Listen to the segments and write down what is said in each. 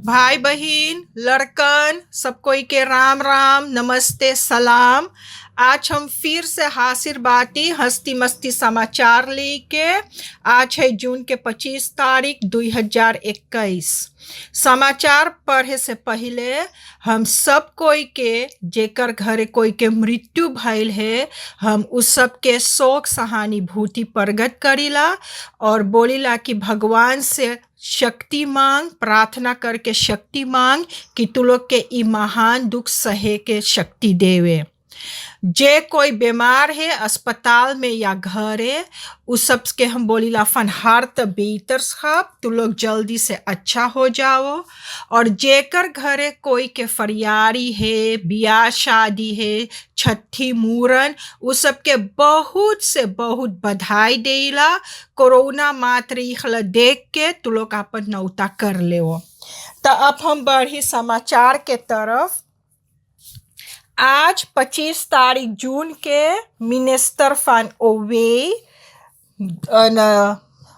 भाई बहन लड़कन सब कोई के राम राम नमस्ते सलाम। आज हम फिर से हाजिर बाटी हस्ती मस्ती समाचार लेके। आज है जून के 25 तारीख 2021। समाचार पढ़े से पहले हम सब कोई के जेकर घरे कोई के मृत्यु भइल है, हम उस सब के शोक सहानुभूति प्रकट करीला और बोलीला कि भगवान से शक्ति मांग, प्रार्थना करके शक्ति मांग कि तू लोग के ई महान दुख सहे के शक्ति देवे। जे कोई बीमार है अस्पताल में या घरे, उस सब के हम बोलीला फन हार्ट बेहतर साहब तू लोग जल्दी से अच्छा हो जाओ। और जेकर घरे कोई के फरियारी है, बियाह शादी है, छठी मूरन, उस सब के बहुत से बहुत बधाई देला। कोरोना मात्र देख के तू लोग अपन नौता कर ले। तो अब हम बढ़ी समाचार के तरफ। आज 25 तारीख जून के मिनिस्टर फान ओवे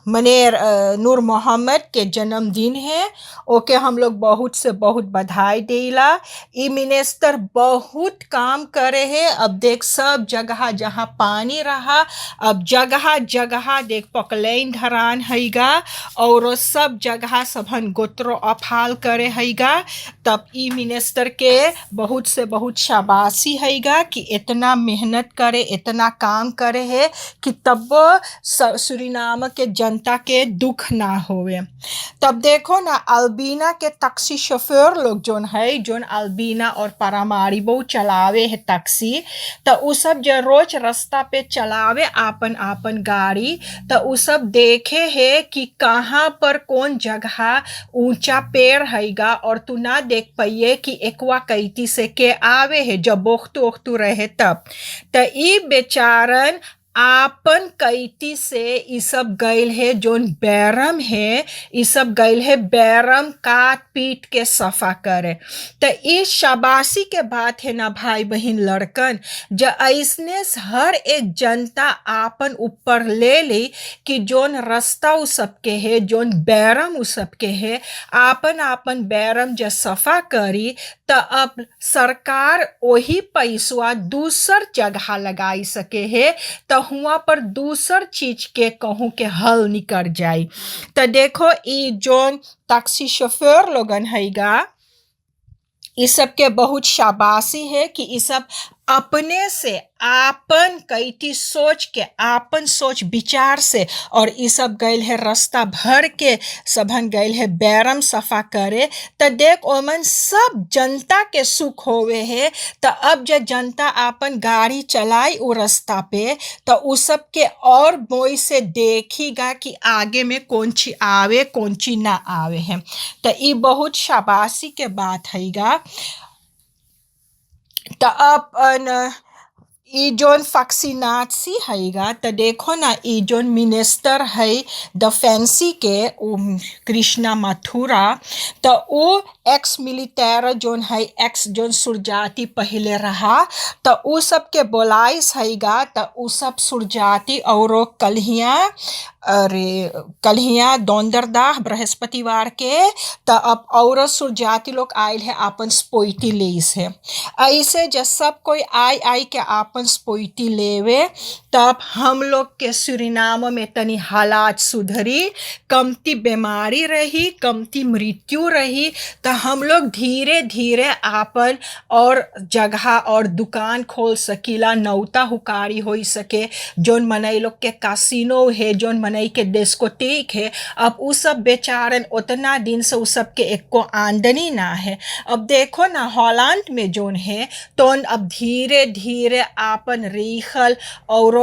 मनेर नूर मोहम्मद के जन्मदिन है। ओके हम लोग बहुत से बहुत बधाई देला। ई मिनिस्टर बहुत काम करे है। अब देख सब जगह जहाँ पानी रहा, अब जगह जगह देख पकलैन धरान हैगा और सब जगह सबन गोत्रो अफाल करे हैगा। तब ई मिनिस्टर के बहुत से बहुत शाबाशी हैगा कि इतना मेहनत करे, इतना काम करे है कि तब सुरीनाम के जनता के दुख ना होवे। तब देखो ना अल्बीना के टैक्सी शोफर लोग जोन है, जोन अल्बीना और पारामारिबो चलावे है टैक्सी, तो उ सब जो रोज रास्ता पे चलावे आपन आपन गाड़ी, तो उ सब देखे है कि कहाँ पर कौन जगह ऊंचा पेड़ हैगा और तू ना देख पाइए कि एकवा कैती से के आवे है जब बोख्तू ओख्तू रहे तब। तो ई बेचारन आपन कैती से ई सब गैल है जोन बैरम है, ई सब गैल है बैरम काट पीट के सफा करे। तो ई शाबाशी के बात है ना भाई बहन लड़कन, जो ऐसने हर एक जनता आपन ऊपर ले ली कि जोन रास्ता उ सबके है, जोन बैरम उ सबके है, आपन आपन बैरम जो सफा करी, तो अब सरकार वही पैसवा दूसर जगह लगाई सके है, तो हुआ पर दूसर चीज के कहूँ के हल निकल जाए। तो देखो ई जोन टैक्सी शोफर लोगन हैगा, इस सब के बहुत शाबाशी है कि इस सब अपने से आपन कैती सोच के, आपन सोच विचार से और इस सब गैल है रास्ता भर के सबन गैल है बैरम सफा करे। तो देख ओमन सब जनता के सुख होवे है। तो अब जब जनता आपन गाड़ी चलाई वो रास्ता पे, तो उस सब के और मोई से देखीगा कि आगे में कौन ची आवे कौन ची ना आवे है। तो ये बहुत शाबाशी के बात हैगा। तो अब ई जोन फैक्सीनासी हैगा, तो देखो ना ई जोन मिनिस्टर है डिफेंसी के कृष्णा माथुरा, तो वो एक्स मिलिटर जोन है, एक्स जोन सुरजाती पहले रहा, तो उ सब के बोलाइस हैगा। तो उ सब सुरजाती और कल्हिया दोंदरदाह बृहस्पतिवार के, तो अब और सुरजाती लोग आयल है आपन स्पोइटी लेस है। ऐसे जब सब कोई आई के आपन स्पोइटी लेवे, तब हम लोग के सुरीनाम में तनी हालात सुधरी, कमती बीमारी रही, कमती मृत्यु रही। तो हम लोग धीरे धीरे आपन और जगह और दुकान खोल सकीला, नौता हुकारी हो सके। जोन मनई लोग के कासिनो है, जोन मनई के डिस्कोटेक है, अब उस सब बेचारन उतना दिन से उस सब के एक को आमदनी ना है। अब देखो ना हॉलैंड में जोन है, तो अब धीरे धीरे आपन रेखल और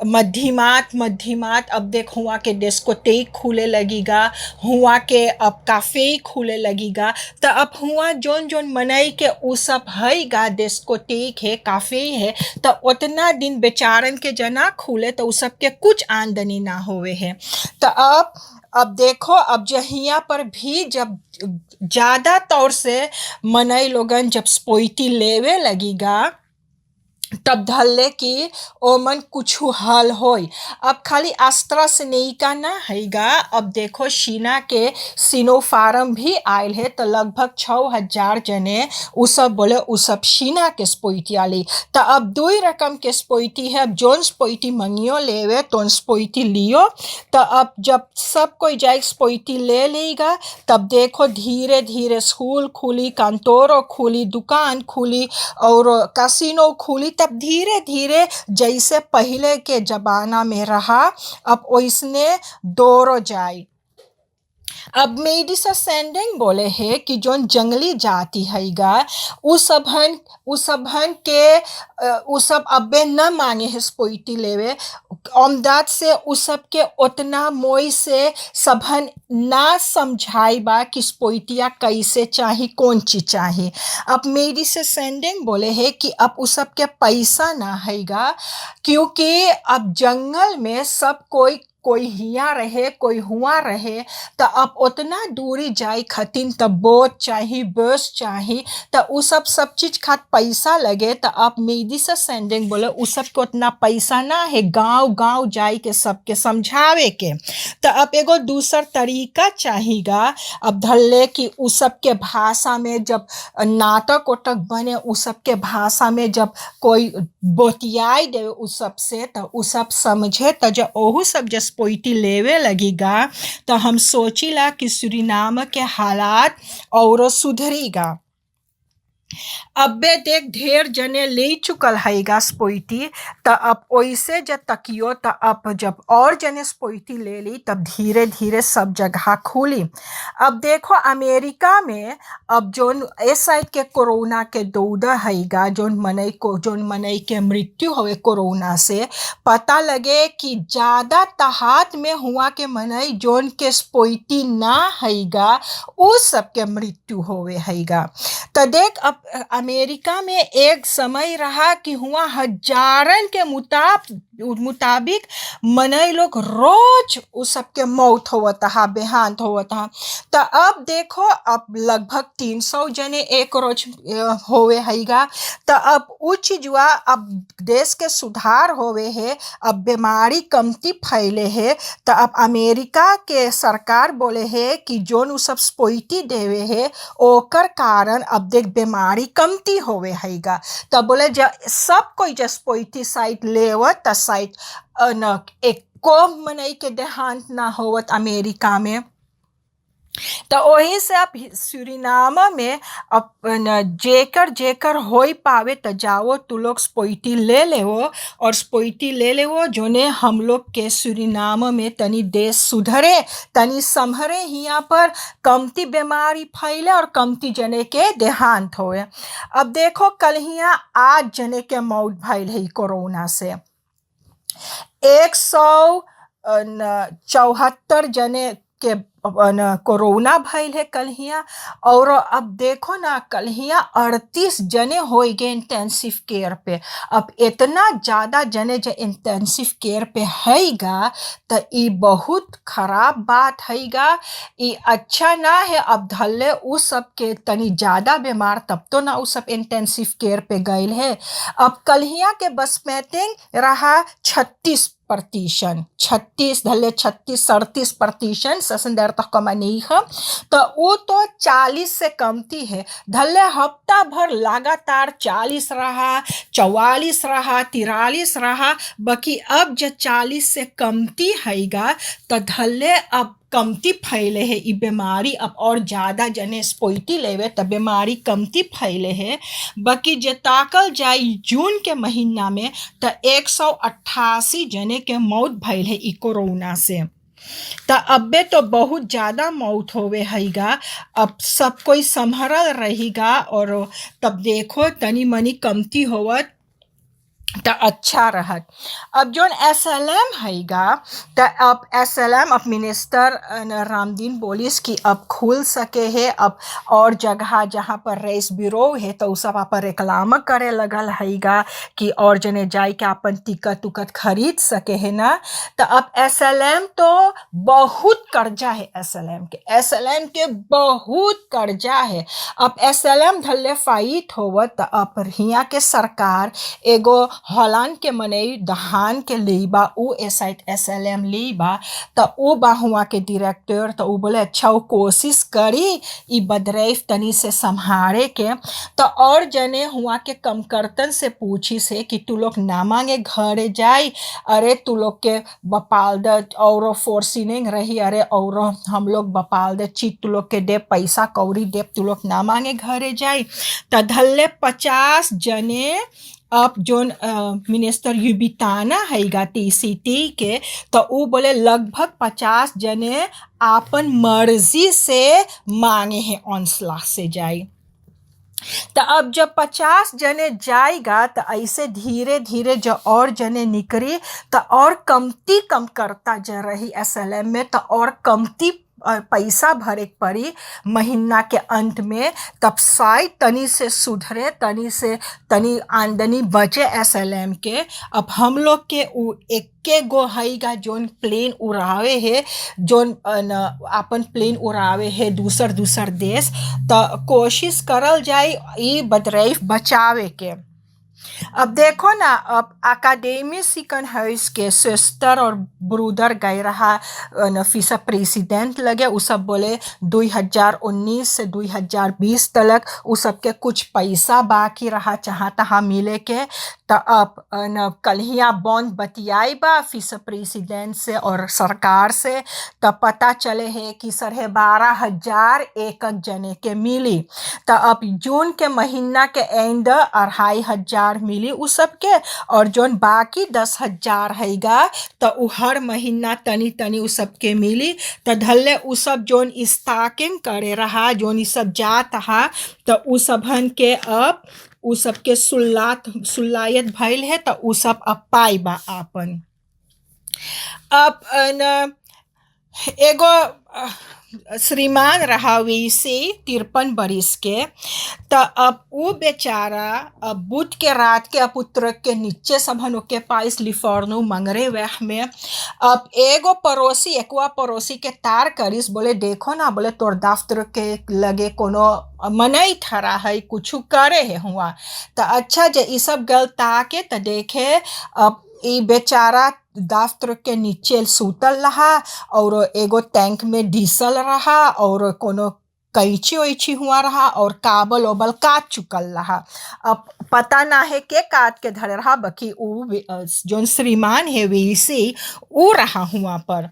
मध्यमात अब देख हुआ के डिस्कोटेक खुले लगेगा, हुआ के अब काफ़े खुले लगेगा। तो अब हुआ जोन जोन मनई के उ सब हैगा, डिस्कोटेक है, काफ़े है, तो उतना दिन बेचारन के जना खुले तो उ सब के कुछ आमदनी ना होवे है। तो अब देखो अब जहिया पर भी जब ज़्यादा तौर से मनई लोगन जब स्पोइटी लेवे लगेगा, तब धल्ले कि ओमन कुछु हल होई। अब खाली अस्त्रा से नहीं का ना हैगा, अब देखो शीना के सिनोफार्म भी आयल है तो लगभग 6,000 जने उ सब बोले उ सब शीना के स्पोइटी आली। तो अब दुई रकम के स्पोइटी है, अब जोन स्पोइटी मंगियो लेवे तो स्पोइटी लियो। तो अब जब सब कोई जाए स्पोइटी ले लेगा, तब देखो धीरे धीरे स्कूल खुली, कंतोरो खुली, दुकान खुली और कैसीनो खुली, तब धीरे धीरे जैसे पहले के जमाना में रहा अब वैसने दौड़ो जाए। अब मेडिसा सेंडिंग बोले है कि जोन जंगली जाति हैगा उ सबहन के उ सब अबे न मांगे है स्पोइटी लेवे। अमदाद से उ सब के उतना मोई से सबहन ना समझाई बा कि स्पोइटिया कैसे चाही, कौन चीज चाही। अब मेडिसा सेंडिंग बोले है कि अब उ सब के पैसा ना हैगा, क्योंकि अब जंगल में सब कोई कोई हिया रहे कोई हुआ रहे, तो अब उतना दूरी जाए खतिन तब बोट चाही, बस चाही, तो उ सब चीज खात पैसा लगे। तो अब मेडिसा सेंडिंग बोले उ सब के उतना पैसा ना है गांव गांव जाए के सबके समझावे के। तो अब एगो दूसर तरीका चाहिएगा। अब धल्ले कि उ सब के भाषा में जब नाटक ओटक बने, उ सब के भाषा में जब कोई बतियाई दे उ सब से, तो उ सब समझे, तो जब ओहू सब जब पोइटी लेवे लगीगा तो हम सोचिला कि सुरीनाम के हालात और सुधरीगा। अबे देख ढेर जने ले चुकल हैगा स्पोइटी, त अब ओइसे जब तकियो त अब जब और जने स्पोइटी ले ली तब धीरे धीरे सब जगह खुली। अब देखो अमेरिका में अब जोन इस साइड के कोरोना के दौदा हैगा, जोन मनई के मृत्यु हुए कोरोना से, पता लगे कि ज्यादा तहात में हुआ के मनई जोन के स्पोइटी ना हैगा उ सब के मृत्यु होवे हैगा। तो देख अब अमेरिका में एक समय रहा कि हुआ हजारन के मुताबिक मनई लोग रोज उस सब के मौत होवत हा, बेहांत होवत हा। तो अब देखो अब लगभग 300 जने एक रोज होवे हैगा। तो अब उ चीजवा अब देश के सुधार होवे है, अब बीमारी कमती फैले है। तो अब अमेरिका के सरकार बोले है कि जोन उ सब स्पोइटी देवे है ओकर कारण अब देख बीमारी कमती होवे हैगा। तब बोले सब कोई जब स्पोइटी साइट लेवत त साइट न एक को मनई के देहांत ना होवत अमेरिका में। तो वही से अब सुरीनाम में अपन जेकर जेकर होई पावे तो जाओ तू लोग स्पोइटी ले लेवो, और स्पोइटी ले लेवो जोने हम लोग के सुरीनाम में तनी देश सुधरे, तनी संभरे, हिया पर कमती बीमारी फैले और कमती जने के देहांत होए। अब देखो कल हिया 8 जने के मौत भइल है कोरोना से, 174 जने के कोरोना भइल है कल हिया। और अब देखो ना कल हिया 38 जने हो गए इंटेंसिव केयर पे। अब इतना ज्यादा जने जो इंटेंसिव केयर पे हैगा तो ये बहुत खराब बात हैगा, ये अच्छा ना है। अब धल्ले उस सब के तनी ज्यादा बीमार तब तो ना उस सब इंटेंसिव केयर पे गए है। अब कल हिया के बस में रहा 36%, 36 धल्ले 36-37% ससंदर तक कमा नहीं है। तो वो तो 40 से कमती है। धल्ले हफ्ता भर लगातार 40 रहा, 44 रहा, 43 रहा, बाकी अब जो 40 से कमती हैगा तो धल्ले अब कमती फैले है ये बीमारी। अब और ज्यादा जने स्पोइटी लेवे तो बीमारी कमती फैले है। बाकी जे ताकल जाए जून के महीना में तो 188 जने के मौत भइल है ई कोरोना से। तो अबे तो बहुत ज्यादा मौत होवे हैगा। अब सब कोई संभरल रहेगा और तब देखो तनी मनी कमती होवत त अच्छा रहत। अब जोन SLM हैगा त अब SLM अब मिनिस्टर रामदीन बोलिस कि अब खुल सके है अब और जगह जहाँ पर रेस ब्यूरो है तो उ सब अपन रेक्लाम करे लगल हैगा कि और जने जाई के अपन टिकट उकट खरीद सके है ना। तो अब SLM तो बहुत कर्जा है, SLM के बहुत कर्जा है। अब SLM धल्ले फाइट होवत त अब हियाँ के सरकार एगो हॉलैंड के मनई धान के लेबा उ एसाइट SLM लेबा त उ बा हुआ के डायरेक्टर त उ बोले अच्छा उ कोशिश करी ई बदरैफ तनी से संभारे के। त और जने हुआ के कमकर्तन से पूछी से कि तू लोग ना मांगे घरे जाई, अरे तू लोग के बपाल द और फोर्सिंग रही, अरे और हम लोग बपाल द चीज तू लोग के दे पैसा कौड़ी दे, तू लोग ना मांगे घरे जाई। त धल्ले 50 जने अब जोन मिनिस्टर युबिताना हैगा TCT के तो उ बोले लगभग 50 जने आपन मर्जी से मांगे हैं औंसला से जाई। तो अब जब 50 जने जाएगा तो ऐसे धीरे धीरे जो और जने निकरी तो और कमती कम करता जा रही SLM में, तो और कमती पैसा भरे के पड़ी महीना के अंत में, तब शायद तनी से सुधरे, तनी से तनी आमदनी बचे SLM के। अब हम लोग के उ एके गो हैगा जोन प्लेन उड़ावे है, जोन अपन प्लेन उड़ावे है दूसर दूसर देश, तो कोशिश करल जाए ई बदरैफ बचावे के। अब देखो ना, अब अकादमी सिकन हाउस के सिस्टर और ब्रूदर गए रहा नफीसा प्रेसिडेंट लगे, उ सब बोले 2019 से 2020 तक उ सबके कुछ पैसा बाकी रहा जहाँ तहाँ मिले के। तो अब न कल्हिया बॉन्ड बतियाई बा फीस प्रेसिडेंट से और सरकार से, तब पता चले है कि 12,500 एक जने के मिली। तो अब जून के महीना के एंड 2,500 मिली उ सबके, और जोन बाकी 10,000 हैगा तो उ हर महीना तनी तनी उ सबके मिली। तो धल्ले उ सब जोन स्टाकिंग करे रहा, जोन इ सब जात हा, तो उ सबहन के अब उ सबके सुल्लायत भइल है, तो उ सब अब पाइबा आपन। अब न एगो श्रीमान रहा वैसे 53 बरिस के, तो अब वो बेचारा अब बुध के रात के पुत्र के नीचे सबहन के पास लिफॉर्नो मंगरे वह में। अब एगो पड़ोसी एकवा पड़ोसी के तार करिस, बोले देखो ना, बोले तोर दफ्तर के लगे कोनो मनई ठरा है, कुछ करे है हुआ। तो अच्छा जे ई सब गल ताके तो देखे अब ई बेचारा दफ्तर के नीचे सूतल रहा, और एगो टैंक में डीसल रहा, और कोनो कैंची वैची हुआ रहा, और काबल ओबल काट चुकल रहा। अब पता ना है के काट के धरे रहा, बाकी उ जोन श्रीमान है वैसे उ रहा हुआ पर।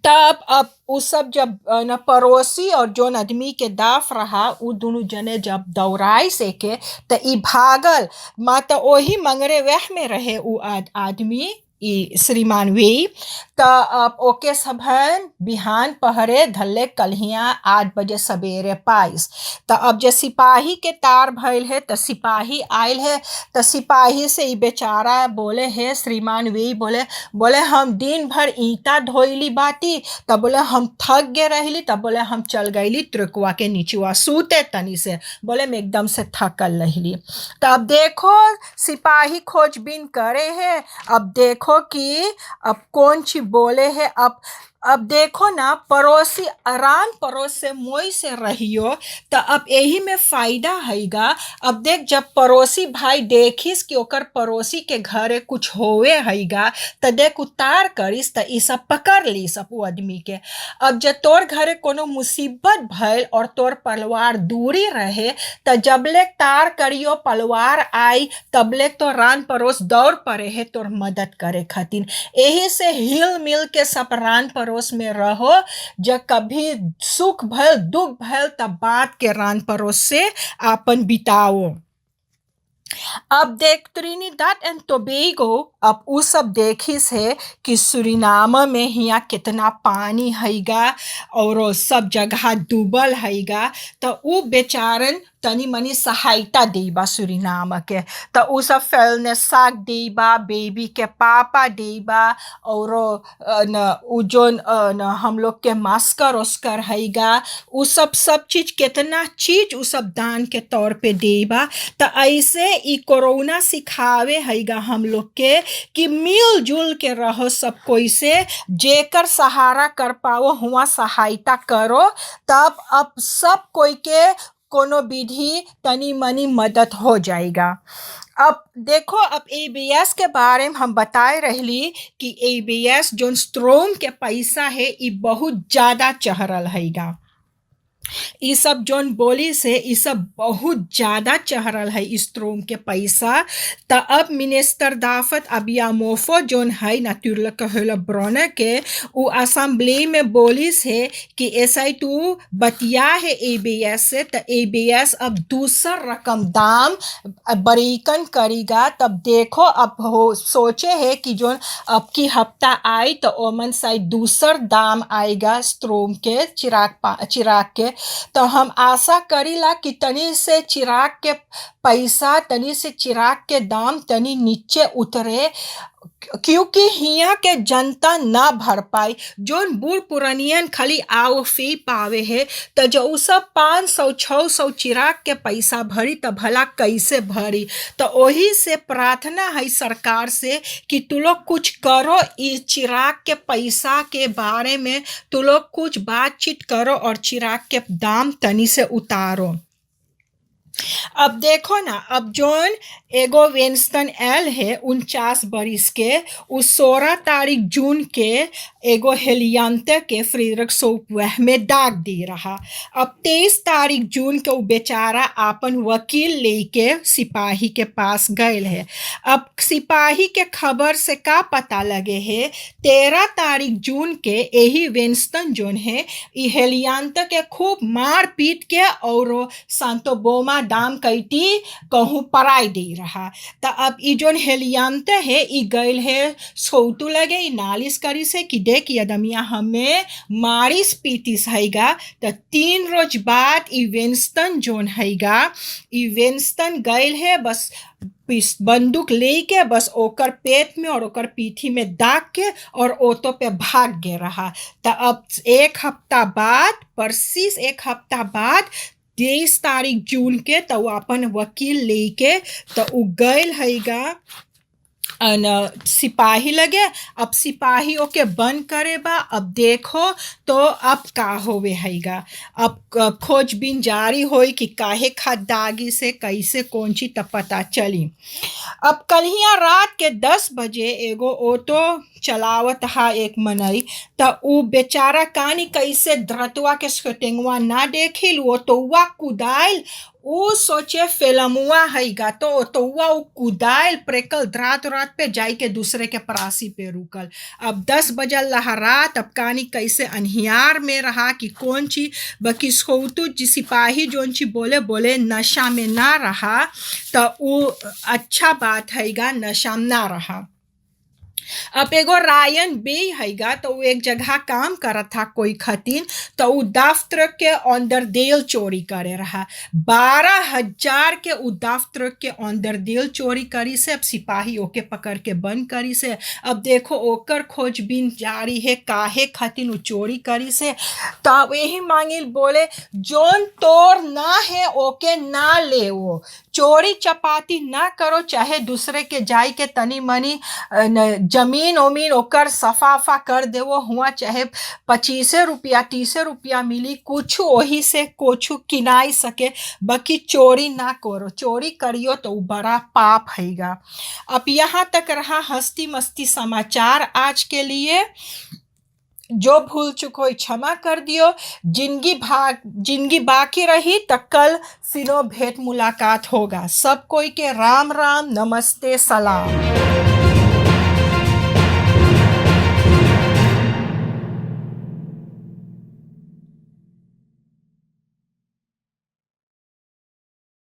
तब अब उ सब जब न पड़ोसी और जोन आदमी के दाफ रहा, उ दोनों जने जब दौड़ाई से के तो ई भागल, माता ओही मंगरे वह में रहे उ आदमी ई श्रीमान वे। तो अब ओके सबहन बिहान पहरे धल्ले कल्हिया 8 बजे सवेरे पाइस। तो अब जे सिपाही के तार भइल है तो सिपाही आयल है, तो सिपाही से ई बेचारा बोले है श्रीमान वे बोले हम दिन भर ईंटा धोइली बाटी, तब बोले हम थक गे रहली, तब बोले हम चल गईली त्रिकुआ के नीचुआ सूते तनी से, बोले मैं एकदम से थकल रहली। तो अब देखो सिपाही खोजबीन करे है, अब देखो कि अब कौन ची बोले है। अब देखो ना, पड़ोसी आराम पड़ोस से मोई से रहियो, तो अब यही में फायदा हैगा। अब देख जब पड़ोसी भाई देखिस कि ओकर पड़ोसी के घरे कुछ होवे हैगा, तो देख उतार करिस तो ई सब पकड़ ली सब वो आदमी के। अब जब तोर घरे कोनो मुसीबत भइल और तोर परिवार दूरी रहे, तो जबले तार करियो परिवार आई, तबले तो रान पड़ोस दौड़ पड़े है तोर मदद करे खातिर। यही से हिल मिल के सब रान पड़ोस में रहो, जब कभी सुख भल दुख भल तब बात के रान पड़ोस से आपन बिताओ। अब देख त्रिनिदाद एंड टोबैगो, अब उ सब देखिस है कि सुरीनाम में हिया कितना पानी हैगा और सब जगह डूबल हैगा, तो उ बेचारन तनी मनी सहायता देबा सुरीनाम के। त उ सब फैलने साग देबा, बेबी के पापा देबा, और उ जोन हम लोग के मास्कर ओस्कर हैगा, उ सब सब चीज केतना चीज उ सब दान के तौर पे देबा। त ऐसे ई कोरोना सिखावे हैगा हम लोग के कि मिलजुल के रहो सब कोई से, जेकर सहारा कर पाओ हुआ सहायता करो, तब अब सब कोई के कोनो विधि तनी मनी मदद हो जाएगा। अब देखो, अब एबीएस के बारे में हम बताए रहली कि एबीएस जोन स्ट्रोम के पैसा है ई बहुत ज्यादा चढ़ल हैगा। ई सब जोन बोली से ई सब बहुत ज्यादा चढ़ल है स्ट्रोम के पैसा। त अब मिनिस्टर दाफत अबियामोफो जोन है नाटुरलक कहला ब्रोने के, उ असेंबली में बोली से कि ऐसा तू बतिया है एबीएस से, त एबीएस अब दूसर रकम दाम बरीकन करेगा। तब देखो, अब हो सोचे है कि जोन अब की हफ्ता आई तो ओमन शायद दूसर दाम आएगा स्ट्रोम के चिराग के। तो हम आशा करीला कि तनी से चिराग के पैसा, तनी से चिराग के दाम तनी नीचे उतरे, क्योंकि हिया के जनता ना भर पाई। जोन बूढ़ पुरानियन खाली आओ फी पावे है, तो जो उ सब 500-600 चिराग के पैसा भरी तो भला कैसे भरी। तो वही से प्रार्थना है सरकार से कि तू लोग कुछ करो, इस चिराग के पैसा के बारे में तू लोग कुछ बातचीत करो और चिराग के दाम तनी से उतारो। अब देखो ना, अब जोन एगो विंस्टन एल है 49 बरिस के, उ 16 तारीख जून के एगो हेलियंते के फ्रीडरिक सोपवेह में दाग दे रहा। अब 23 तारीख जून के उ बेचारा आपन वकील लेके सिपाही के पास गए है। अब सिपाही के खबर से का पता लगे है, 13 तारीख जून के यही विंस्टन जोन है ई हेलियंते के खूब मार पीट के और सांतोबोमा दाम कैटी कहूँ पराई दे रहा। त अब ई जोन हेलियंते है ई गइल है सौतु लगे ई नालिश करी से कि देख यदमिया हमें मारिस पीटिस हैगा। त 3 रोज बाद ई विंस्टन जोन हैगा, ई विंस्टन गइल है बस बंदूक लेके बस ओकर पेट में और ओकर पीठी में दाग के और ऑटो पे भाग गे रहा। त अब 1 हफ्ता बाद, परसिस 1 हफ्ता बाद 23 तारीख जून के तो अपन वकील लेके तो उ गइल हैगा सिपाही लगे। अब सिपाही ओके बंद करे बा। अब देखो तो अब का होवे हैगा, अब खोजबीन जारी होई कि काहे खाद दागी से कैसे कौन ची तब पता चली। अब कलिया रात के 10 बजे एगो ऑटो चलावत हा एक मनई, त उ बेचारा कानी कैसे द्रतवा के स्कटिंगवा ना देखिल, वो तो कुदाइल, उ सोचे फिल्मुआ हैगा तो उ कुदाइल प्रेकल द्रात रात पे जाई के दूसरे के परासी पे रुकल। अब 10 बजल रहा रात, अब कानी कैसे अनहियार में रहा कि कौन ची बकी सोतु जी सिपाही जोन ची बोले नशा में ना रहा, तो उ अच्छा बात हैगा नशा में ना रहा। अब एगो रायन बे हैगा तो वो एक जगह काम करत था कोई खतीन, तो उ दफ्तर के अंदर देल चोरी करे रहा। 12,000 के उ दफ्तर के अंदर देल चोरी करी से। अब सिपाही ओके पकड़ के बंद करी से। अब देखो ओकर खोजबीन जारी है काहे खतीन उ चोरी करी से। तब यही मांगिल बोले जोन तोर ना है ओके ना ले, वो चोरी चपाती ना करो, चाहे दूसरे के जाई के तनी मनी जमीन ओमीन ओकर सफाफा कर देवो हुआ, चाहे 25 रुपया 30 रुपया मिली, कुछ वही से कुछ किनाई सके, बाकी चोरी ना करो। चोरी करियो तो बड़ा पाप हैगा। अब यहाँ तक रहा हस्ती मस्ती समाचार आज के लिए। जो भूल चुक हो क्षमा कर दियो। जिंदगी बाकी रही तो कल फिर भेंट मुलाकात होगा। सब कोई के राम राम, नमस्ते, सलाम।